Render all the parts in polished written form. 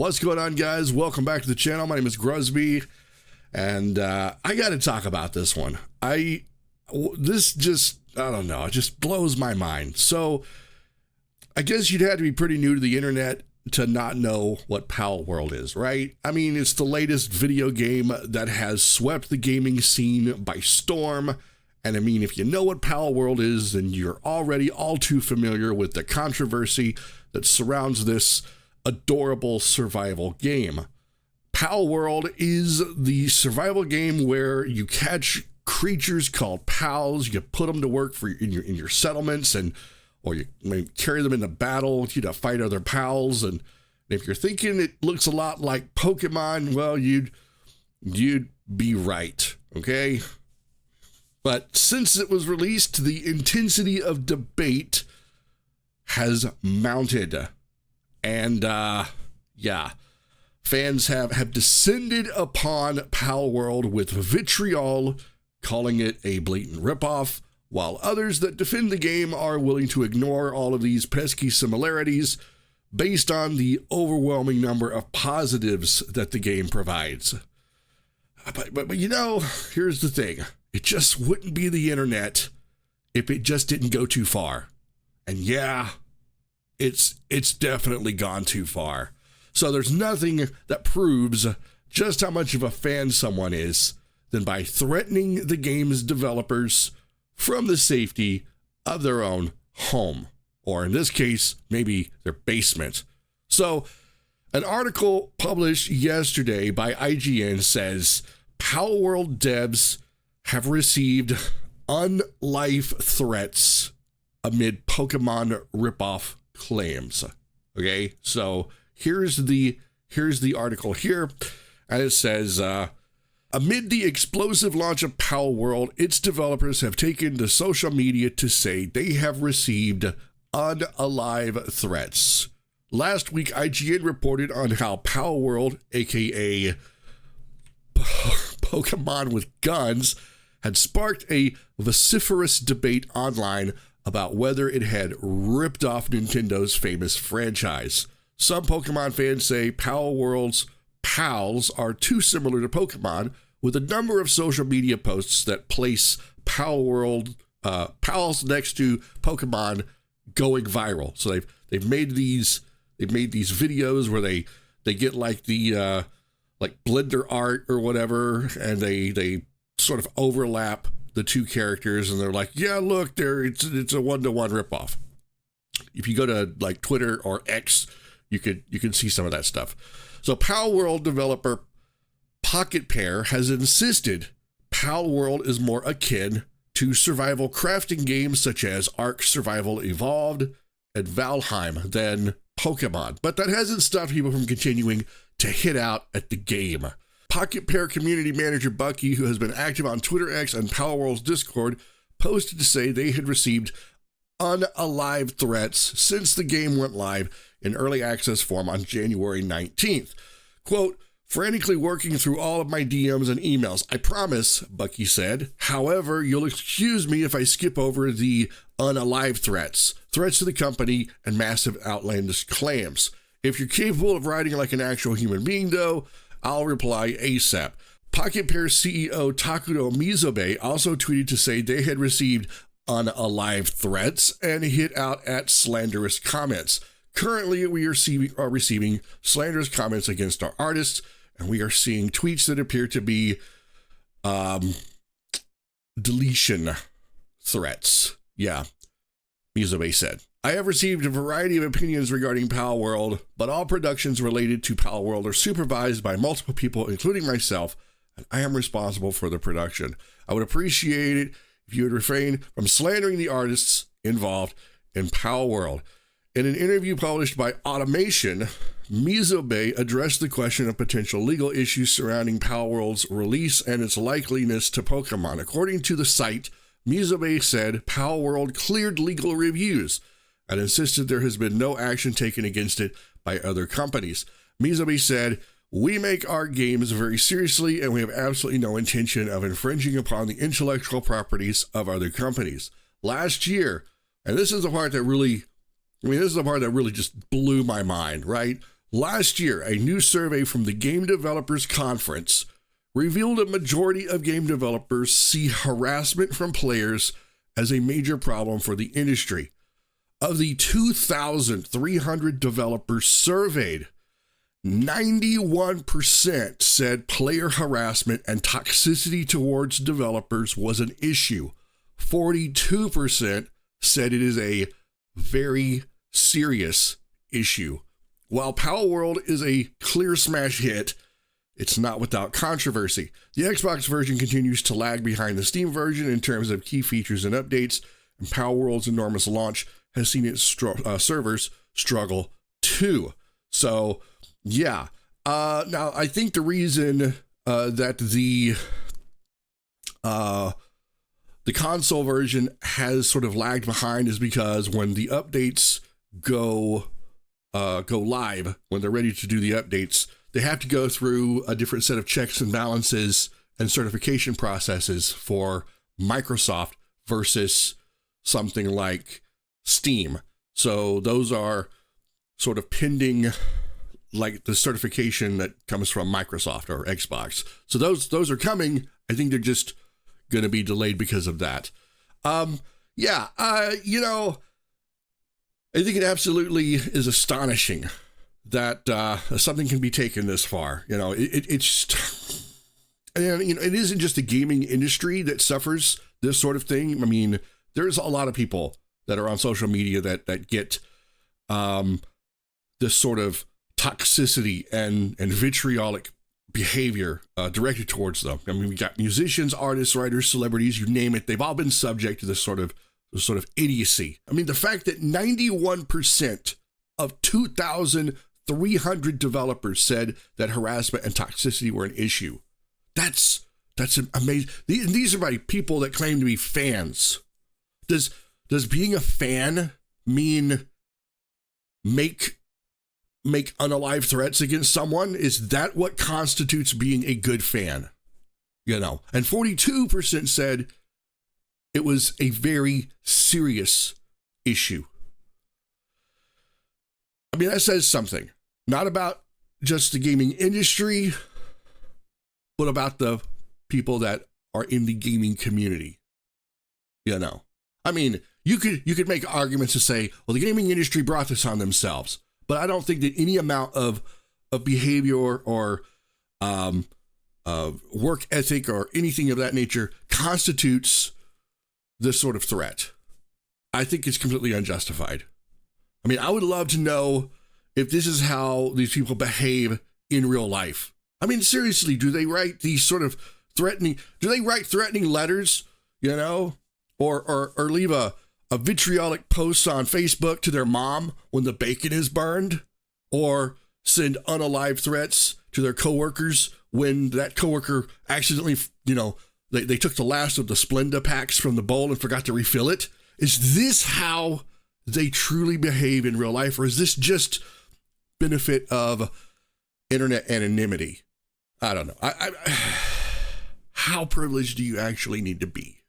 What's going on, guys? Welcome back to the channel. My name is Gruzbee, and I got to talk about this one. I don't know, it just blows my mind. So I guess you'd have to be pretty new to the internet to not know what Palworld is, right? I mean, it's the latest video game that has swept the gaming scene by storm. And I mean, if you know what Palworld is, then you're already all too familiar with the controversy that surrounds this adorable survival game. Palworld is the survival game where you catch creatures called pals, you put them to work for in your settlements, or you carry them into battle to fight other pals. And if you're thinking it looks a lot like Pokemon, well, you'd be right, okay? But since it was released, the intensity of debate has mounted. And fans have descended upon Palworld with vitriol, calling it a blatant ripoff, while others that defend the game are willing to ignore all of these pesky similarities based on the overwhelming number of positives that the game provides. But you know, here's the thing. It just wouldn't be the internet if it just didn't go too far. And yeah, it's definitely gone too far. So there's nothing that proves just how much of a fan someone is than by threatening the game's developers from the safety of their own home, or in this case, maybe their basement. So an article published yesterday by IGN says Palworld devs have received unlife threats amid Pokemon ripoff claims. Okay, so here's the article here, and it says, amid the explosive launch of Palworld, its developers have taken to social media to say they have received unalive threats. Last week, IGN reported on how Palworld, aka Pokemon with Guns, had sparked a vociferous debate online about whether it had ripped off Nintendo's famous franchise. Some Pokemon fans say Palworld's pals are too similar to Pokemon, with a number of social media posts that place Palworld pals next to Pokemon going viral. So they've made these videos where they get like the like Blender art or whatever, and they sort of overlap the two characters, and they're like, yeah, look, it's a one-to-one ripoff. If you go to like Twitter or X, you can see some of that stuff. So Palworld developer Pocket Pair has insisted Palworld is more akin to survival crafting games such as Ark Survival Evolved and Valheim than Pokemon, but that hasn't stopped people from continuing to hit out at the game. Pocket Pair community manager Bucky, who has been active on Twitter X and Palworld's Discord, posted to say they had received unalive threats since the game went live in early access form on January 19th. Quote, frantically working through all of my DMs and emails, I promise, Bucky said. However, you'll excuse me if I skip over the unalive threats to the company, and massive outlandish claims. If you're capable of writing like an actual human being, though, I'll reply ASAP. Pocket Pair CEO Takuto Mizobe also tweeted to say they had received unalive threats and hit out at slanderous comments. Currently, we are receiving slanderous comments against our artists, and we are seeing tweets that appear to be deletion threats. Yeah, Mizobe said. I have received a variety of opinions regarding Palworld, but all productions related to Palworld are supervised by multiple people, including myself, and I am responsible for the production. I would appreciate it if you would refrain from slandering the artists involved in Palworld. In an interview published by Automation, Mizobe addressed the question of potential legal issues surrounding Palworld's release and its likeliness to Pokemon. According to the site, Mizobe said Palworld cleared legal reviews and insisted there has been no action taken against it by other companies. Mizobe said, we make our games very seriously, and we have absolutely no intention of infringing upon the intellectual properties of other companies. Last year, and this is the part that really just blew my mind, right? Last year, a new survey from the Game Developers Conference revealed a majority of game developers see harassment from players as a major problem for the industry. Of the 2,300 developers surveyed, 91% said player harassment and toxicity towards developers was an issue. 42% said it is a very serious issue. While Palworld is a clear smash hit, it's not without controversy. The Xbox version continues to lag behind the Steam version in terms of key features and updates, and Palworld's enormous launch has seen its servers struggle too. So, yeah. Now, I think the reason that the console version has sort of lagged behind is because when the updates go live, when they're ready to do the updates, they have to go through a different set of checks and balances and certification processes for Microsoft versus something like Steam. So those are sort of pending, like the certification that comes from Microsoft or Xbox. So those are coming. I think they're just going to be delayed because of that. I think it absolutely is astonishing that something can be taken this far. It's it isn't just the gaming industry that suffers this sort of thing. I mean, there's a lot of people that are on social media that get this sort of toxicity and vitriolic behavior directed towards them. I mean, we got musicians, artists, writers, celebrities, you name it. They've all been subject to this sort of idiocy. I mean, the fact that 91% of 2,300 developers said that harassment and toxicity were an issue. That's amazing. These are by people that claim to be fans. Does being a fan mean make unalive threats against someone? Is that what constitutes being a good fan? And 42% said it was a very serious issue. I mean, that says something, not about just the gaming industry, but about the people that are in the gaming community. I mean, you could make arguments to say, well, the gaming industry brought this on themselves, but I don't think that any amount of behavior or work ethic or anything of that nature constitutes this sort of threat. I think it's completely unjustified. I mean, I would love to know if this is how these people behave in real life. I mean, seriously, do they write these sort of threatening letters, or leave a vitriolic post on Facebook to their mom when the bacon is burned, or send unalive threats to their coworkers when that coworker accidentally, they took the last of the Splenda packs from the bowl and forgot to refill it? Is this how they truly behave in real life, or is this just benefit of internet anonymity? I don't know. How privileged do you actually need to be?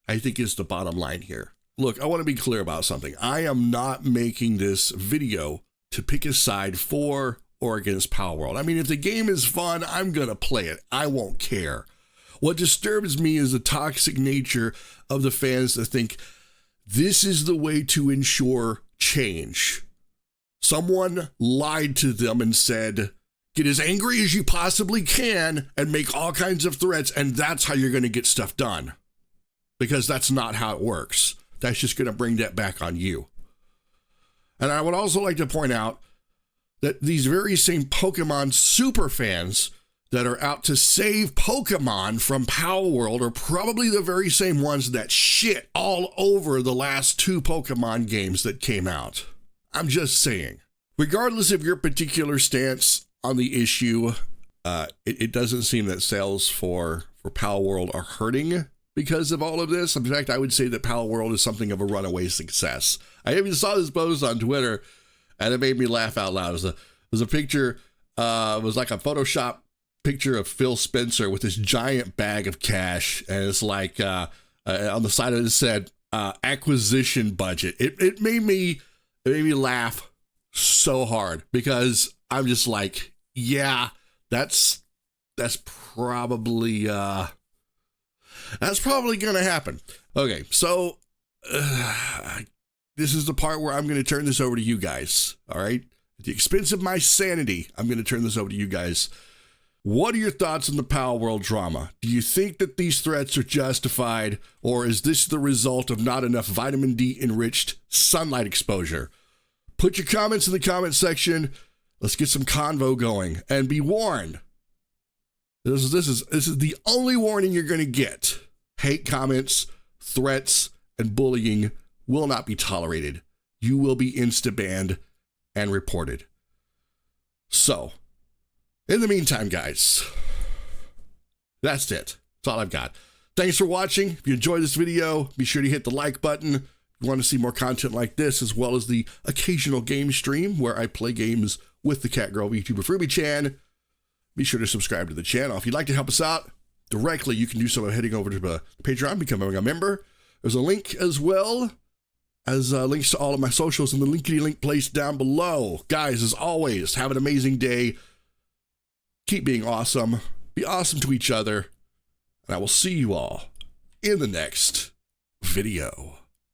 I think is the bottom line here. Look, I want to be clear about something. I am not making this video to pick a side for or against Palworld. I mean, if the game is fun, I'm going to play it. I won't care. What disturbs me is the toxic nature of the fans that think this is the way to ensure change. Someone lied to them and said, get as angry as you possibly can and make all kinds of threats, and that's how you're going to get stuff done. Because that's not how it works. That's just going to bring that back on you. And I would also like to point out that these very same Pokemon super fans that are out to save Pokemon from Palworld are probably the very same ones that shit all over the last 2 Pokemon games that came out. I'm just saying. Regardless of your particular stance on the issue, it doesn't seem that sales for Palworld are hurting because of all of this. In fact, I would say that Palworld is something of a runaway success. I even saw this post on Twitter, and it made me laugh out loud. It was a picture, it was like a Photoshop picture of Phil Spencer with this giant bag of cash, and it's like on the side of it said acquisition budget. It made me laugh so hard because I'm just like, yeah, that's probably gonna happen. Okay, so this is the part where I'm gonna turn this over to you guys. All right, at the expense of my sanity, I'm gonna turn this over to you guys. What are your thoughts on the Palworld drama? Do you think that these threats are justified, or is this the result of not enough vitamin D enriched sunlight exposure? Put your comments in the comment section. Let's get some convo going, and be warned. This is the only warning you're going to get. Hate comments, threats, and bullying will not be tolerated. You will be insta-banned and reported. So, in the meantime, guys, that's it. That's all I've got. Thanks for watching. If you enjoyed this video, be sure to hit the like button. If you want to see more content like this, as well as the occasional game stream where I play games with the Catgirl Vtuber Freebie Chan, be sure to subscribe to the channel. If you'd like to help us out directly, you can do so by heading over to Patreon, becoming a member. There's a link as well as links to all of my socials in the linkity link place down below. Guys, as always, have an amazing day. Keep being awesome. Be awesome to each other. And I will see you all in the next video.